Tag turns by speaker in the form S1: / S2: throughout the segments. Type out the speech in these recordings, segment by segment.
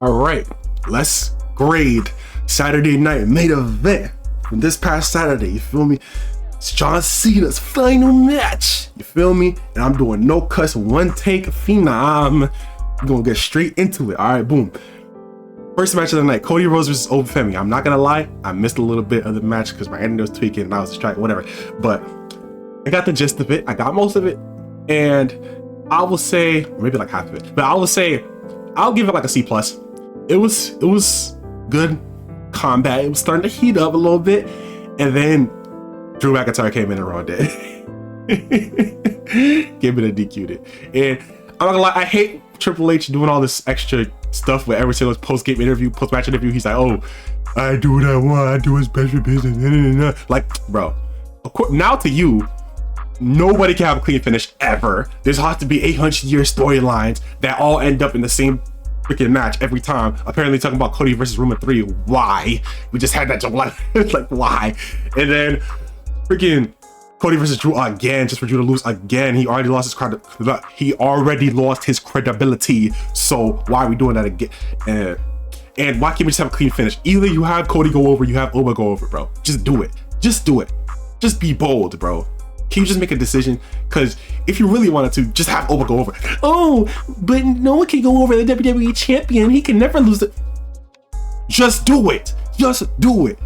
S1: All right, let's grade Saturday night main event from this past Saturday. You feel me? It's John Cena's final match. You feel me? And I'm doing no cuss, one take phenom. I'm gonna get straight into it. All right, boom. First match of the night, Cody Rhodes versus Femi. I'm not gonna lie, I missed a little bit of the match because my internet was tweaking and I was distracted, whatever. But I got the gist of it. I got most of it, and I will say maybe like half of it. But I will say I'll give it like a C+. It was good combat. It was starting to heat up a little bit, and then Drew McIntyre came in and ruined it. Gave it a DQ'd it. And I'm not gonna lie, I hate Triple H doing all this extra stuff with every single post-game interview, post-match interview. He's like, oh, I do what I want, I do what's best for business. Like, bro, of course, now to you, nobody can have a clean finish ever. There's has to be 800-year storylines that all end up in the same freaking match every time. Apparently talking about Cody versus Roman 3. Why? We just had that joke, like why? And then freaking Cody versus Drew again, just for Drew to lose again. He already lost his credibility. So why are we doing that again? And why can't we just have a clean finish? Either you have Cody go over, you have Oba go over, bro. Just do it. Just do it. Just be bold, bro. Can you just make a decision? Because if you really wanted to, just have Oba go over. Oh, but no one can go over the WWE champion. He can never lose it. Just do it. Just do it.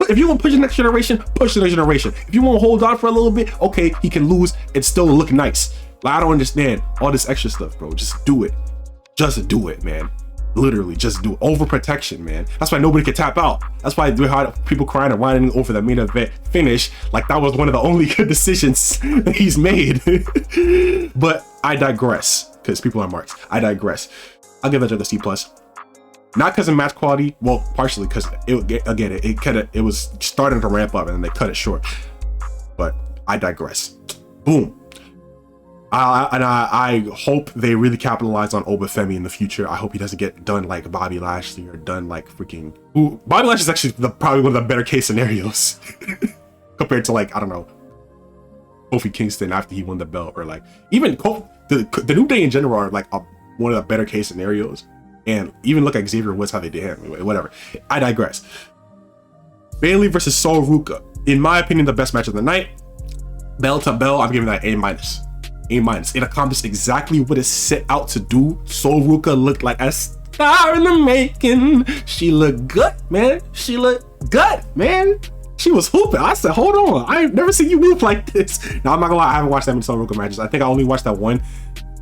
S1: If you want to push the next generation, push the next generation. If you want to hold on for a little bit, okay, he can lose and still look nice. Like, I don't understand all this extra stuff, bro. Just do it. Just do it, man. Literally, just do it. Overprotection, man. That's why nobody could tap out. That's why we had people crying and whining over the main event finish. Like that was one of the only good decisions that he's made. But I digress, because people are marks. I digress. I'll give that to the C+. Not because of match quality, well, partially because it was starting to ramp up and then they cut it short. But I digress. Boom. I hope they really capitalize on Oba Femi in the future. I hope he doesn't get done like Bobby Lashley or done like freaking. Ooh, Bobby Lashley is actually probably one of the better case scenarios compared to like, I don't know, Kofi Kingston after he won the belt, or like even the New Day in general are like one of the better case scenarios. And even look at Xavier Woods, how they did him. Whatever. I digress. Bayley versus Ruca. In my opinion, the best match of the night. Bell to bell, I'm giving that A-. A-. It accomplished exactly what it set out to do. Ruca looked like a star in the making. She looked good, man. She looked good, man. She was hooping. I said, hold on. I've never seen you move like this. Now, I'm not gonna lie, I haven't watched that many Ruca matches. I think I only watched that one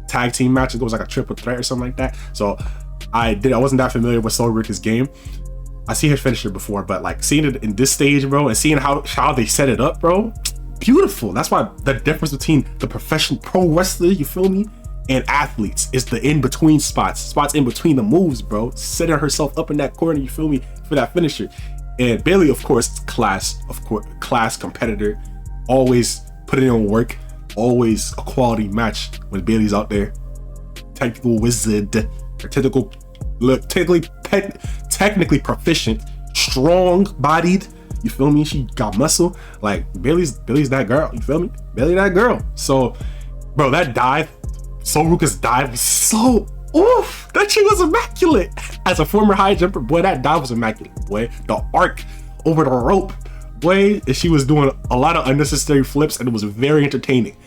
S1: tag team match. It was like a triple threat or something like that. So I wasn't that familiar with Ruca's game. I see her finisher before, but like seeing it in this stage, bro, and seeing how they set it up, bro, beautiful. That's why the difference between the professional pro wrestler, you feel me, and athletes is the in-between spots in between the moves, bro. Setting herself up in that corner, you feel me, for that finisher. And Bayley, of course, class competitor, always putting in work, always a quality match when Bayley's out there. Technical wizard, or technically proficient, strong-bodied. You feel me? She got muscle. Like Bayley's that girl. You feel me? Bayley that girl. So, bro, that dive, Ruca's dive was so oof. That shit was immaculate. As a former high jumper, boy, that dive was immaculate. Boy, the arc over the rope, boy, and she was doing a lot of unnecessary flips, and it was very entertaining.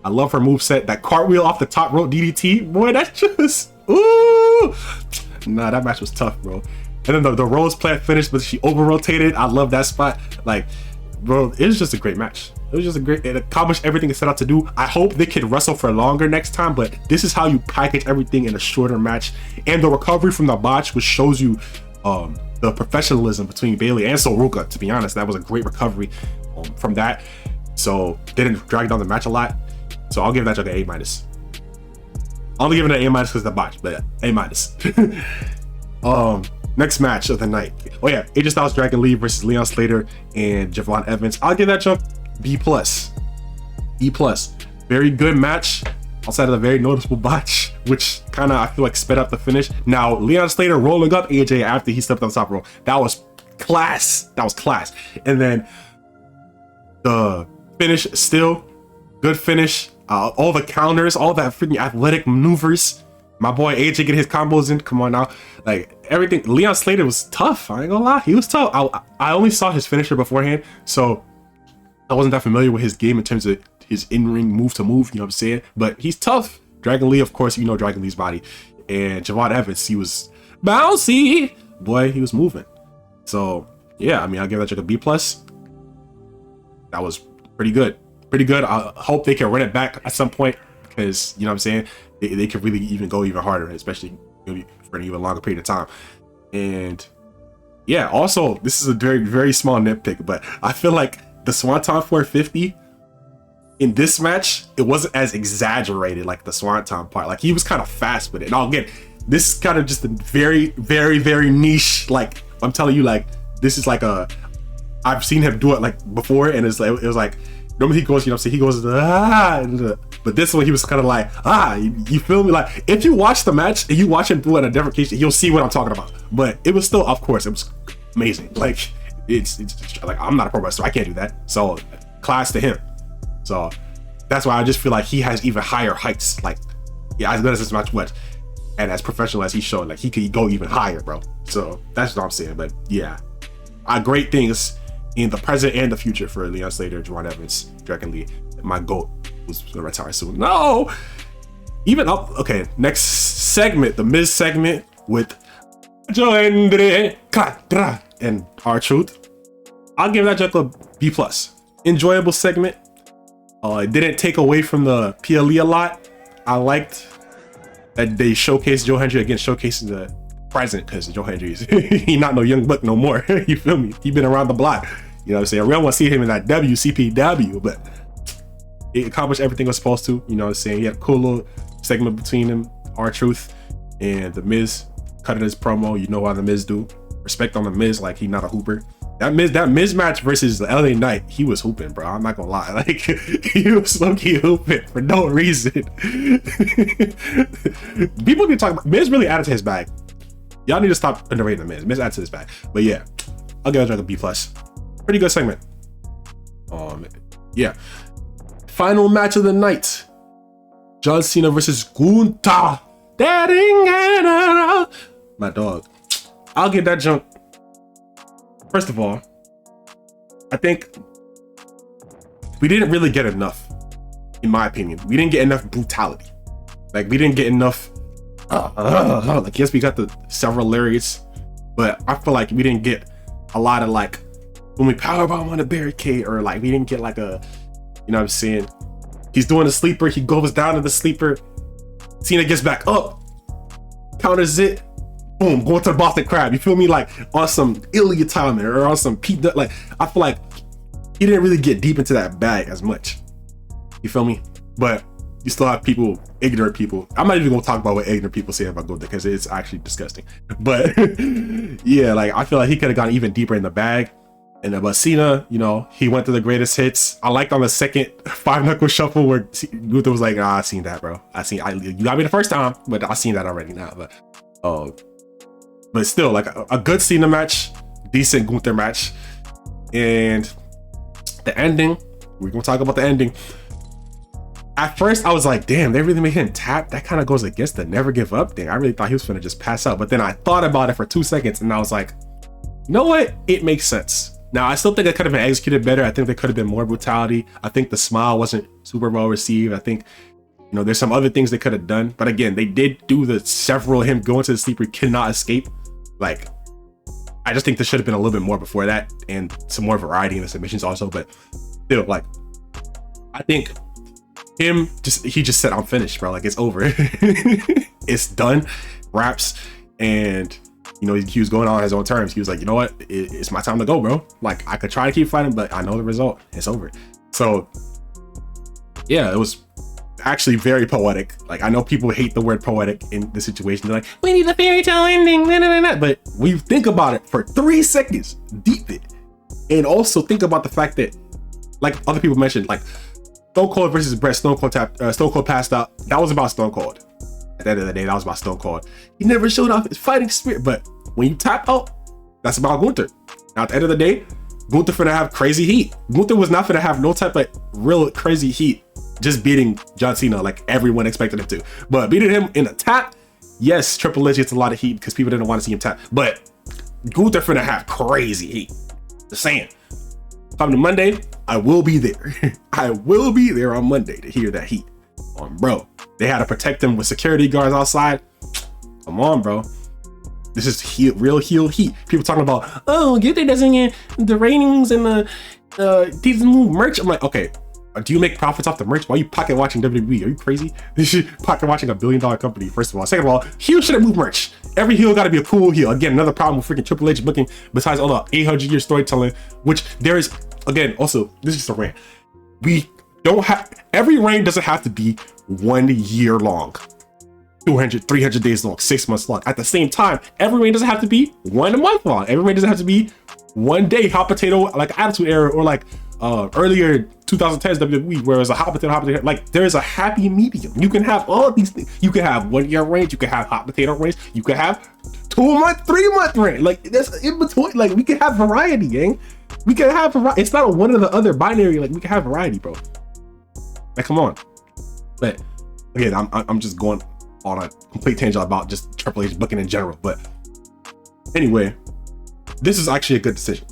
S1: I love her moveset. That cartwheel off the top rope DDT, boy, that just ooh. Nah, that match was tough, bro. And then the Rose plant finished, but she over rotated. I love that spot. Like, bro, it was just a great match. It accomplished everything it set out to do. I hope they can wrestle for longer next time, but this is how you package everything in a shorter match. And the recovery from the botch, which shows you the professionalism between Bayley and Ruca. To be honest, that was a great recovery from that. So they didn't drag down the match a lot. So I'll give that like an A-. I'll only give it an A- because of the botch, but A-. Next match of the night. Oh yeah, AJ Styles Dragon Lee versus Leon Slater and Javon Evans. I'll give that jump B+. B+. Very good match outside of the very noticeable botch, which kind of I feel like sped up the finish. Now Leon Slater rolling up AJ after he stepped on the top rope. That was class. That was class. And then the finish, still good finish. All the counters, all that freaking athletic maneuvers. My boy AJ getting his combos in. Come on now. Like everything. Leon Slater was tough. I ain't gonna lie. He was tough. I only saw his finisher beforehand, so I wasn't that familiar with his game in terms of his in-ring move to move. You know what I'm saying? But he's tough. Dragon Lee, of course, you know Dragon Lee's body. And Javon Evans, he was bouncy. Boy, he was moving. So yeah, I mean, I'll give that like a B+. That was pretty good. Pretty good. I hope they can run it back at some point because, you know what I'm saying? They could really even go even harder, especially for an even longer period of time. And yeah, also, this is a very, very small nitpick, but I feel like the Swanton 450 in this match, it wasn't as exaggerated like the Swanton part. Like he was kind of fast with it. Now again, this is kind of just a very, very, very niche, like I'm telling you, like this is like I've seen him do it like before, and it was like normally he goes, you know what I'm saying, he goes but this one he was kind of like you feel me? Like if you watch the match and you watch him do it on a different case, you'll see what I'm talking about. But it was still, of course, it was amazing. Like it's like I'm not a pro wrestler, I can't do that. So class to him. So that's why I just feel like he has even higher heights. Like yeah, as good as this match was, and as professional as he's shown, like he could go even higher, bro. So that's what I'm saying. But yeah, great things in the present and the future for Leon Slater, Javon Evans, Dragon Lee. My GOAT was gonna retire soon. No! Even up, okay, next segment, the Miz segment with Joendre and R-Truth. I'll give that just a B+. Enjoyable segment. It didn't take away from the PLE a lot. I liked that they showcased Joe Hendry again, showcasing the present, because Joe Hendry he not no young buck no more. You feel me? He been around the block. You know what I'm saying? I really want to see him in that WCPW, but it accomplished everything it was supposed to. You know what I'm saying? He had a cool little segment between him, R-Truth, and the Miz cutting his promo. You know how the Miz do. Respect on the Miz, like he not a hooper. That Miz match versus the LA Knight, he was hooping, bro. I'm not gonna lie. Like he was low-key hooping for no reason. People be talking about Miz really added to his bag. Y'all need to stop underrating the Miz. Miz added to his bag. But yeah, I'll give it a B+. Pretty good segment. Yeah. Final match of the night. John Cena versus Gunther. My dog. I'll give that junk. First of all, I think we didn't really get enough, in my opinion. We didn't get enough brutality. Like we didn't get enough. Like yes, we got the several lariats, but I feel like we didn't get a lot of like when we powerbomb on a barricade, or like we didn't get like a, you know what I'm saying? He's doing a sleeper, he goes down to the sleeper, Cena gets back up, counters it, boom, going to the Boston Crab. You feel me? Like on some Ilya timing or on some Pete. Like I feel like he didn't really get deep into that bag as much. You feel me? But you still have people, ignorant people. I'm not even gonna talk about what ignorant people say about Gunther because it's actually disgusting. But yeah, like I feel like he could have gone even deeper in the bag. And but Cena, you know, he went to the greatest hits. I liked on the second 5-knuckle shuffle where Gunther was like, I seen that, bro. You got me the first time, but I seen that already now. But still, like a good Cena match, decent Gunther match. And the ending, we're gonna talk about the ending. At first, I was like, damn, they really made him tap. That kind of goes against the never give up thing. I really thought he was gonna just pass out. But then I thought about it for 2 seconds and I was like, you know what? It makes sense. Now, I still think it could have been executed better. I think there could have been more brutality. I think the smile wasn't super well received. I think, you know, there's some other things they could have done. But again, they did do the several him going to the sleeper cannot escape. Like, I just think there should have been a little bit more before that and some more variety in the submissions also. But still, like, I think he just said, I'm finished, bro. Like, it's over. It's done. Wraps. And you know, he was going on his own terms. He was like, you know what? It's my time to go, bro. Like, I could try to keep fighting, but I know the result. It's over. So, yeah, it was actually very poetic. Like, I know people hate the word poetic in this situation. They're like, we need a fairy tale ending. But we think about it for 3 seconds, deep it. And also think about the fact that, like other people mentioned, like Stone Cold versus Brett, Stone Cold passed out. That was about Stone Cold. At the end of the day, that was about Stone Cold. He never showed off his fighting spirit, but when you tap out, that's about Gunther. Now, at the end of the day, Gunther finna have crazy heat. Gunther was not finna have no type of real crazy heat, just beating John Cena like everyone expected him to. But beating him in a tap, yes, Triple H gets a lot of heat because people didn't want to see him tap, but Gunther finna have crazy heat. Just saying. Come to Monday, I will be there. I will be there on Monday to hear that heat. Bro, they had to protect him with security guards outside. Come on, bro. This is real heel heat. People talking about, oh, Gunther doesn't get the ratings and the these move merch. I'm like, okay, do you make profits off the merch? Why are you pocket watching WWE? Are you crazy? This is pocket watching a $1 billion company, first of all. Second of all, heel shouldn't move merch. Every heel got to be a cool heel. Again, another problem with freaking Triple H booking, besides all the 800-year storytelling, which there is, again, also, this is just a rant. We don't have, every reign doesn't have to be 1 year long. 200, 300 days long, 6 months long. At the same time, every reign doesn't have to be 1 month long. Every reign doesn't have to be 1 day, hot potato, like Attitude Era, or like earlier 2010s WWE, where it was a hot potato, like there is a happy medium. You can have all of these things. You can have 1 year reigns, you can have hot potato reigns, you can have 2 month, 3 month reign. Like there's in between, like we can have variety, gang. We can have variety. It's not a one or the other binary, like we can have variety, bro. Like come on. But again, I'm just going on a complete tangent about just Triple H booking in general. But anyway, this is actually a good decision.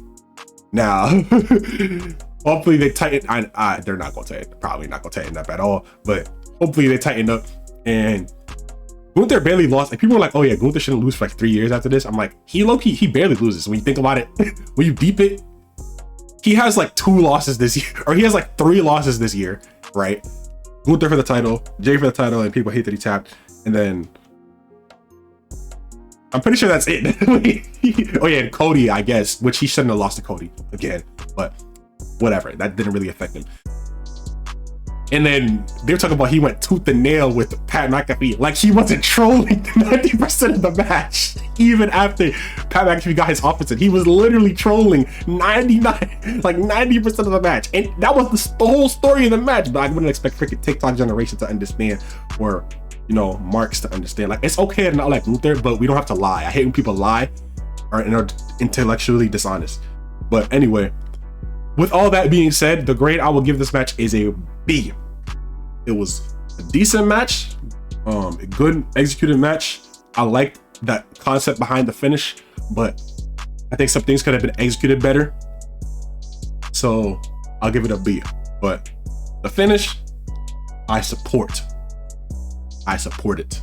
S1: Now, hopefully they tighten. They're not going to tighten. Probably not going to tighten up at all. But hopefully they tighten up. And Gunther barely lost. Like people were like, "Oh yeah, Gunther shouldn't lose for like 3 years after this." I'm like, he low-key, he barely loses. When you think about it, when you deep it, he has like 2 losses this year, or he has like 3 losses this year, right? Gunther for the title, Jay for the title, and people hate that he tapped. And then I'm pretty sure that's it. Oh yeah, and Cody, I guess, which he shouldn't have lost to Cody again, but whatever, that didn't really affect him. And then they're talking about he went tooth and nail with Pat McAfee, like he wasn't trolling 90% of the match, even after Pat McAfee got his offense. He was literally trolling 90% of the match, and that was the whole story of the match. But I wouldn't expect freaking TikTok generation to understand, or you know, marks to understand. Like it's okay to not like Gunther, but we don't have to lie. I hate when people lie or are intellectually dishonest. But anyway, with all that being said, the grade I will give this match is a B. It was a decent match, a good executed match. I liked that concept behind the finish, but I think some things could have been executed better. So I'll give it a B. But the finish, I support it.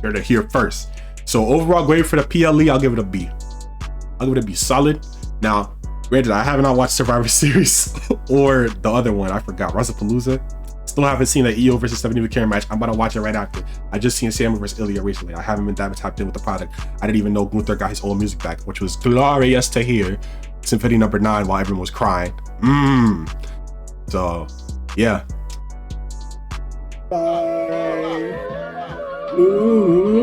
S1: You're to hear first. So overall grade for the PLE, I'll give it a B. I'll give it a B solid. Now, granted, I have not watched Survivor Series or the other one. I forgot, Russapalooza. Still haven't seen the EO versus 70 Carry match. I'm about to watch it right after. I just seen Samuel versus Ilya recently. I haven't been that tapped in with the product. I didn't even know Gunther got his old music back, which was glorious to hear. Symphony number 9 while everyone was crying. So, yeah. Bye. Ooh.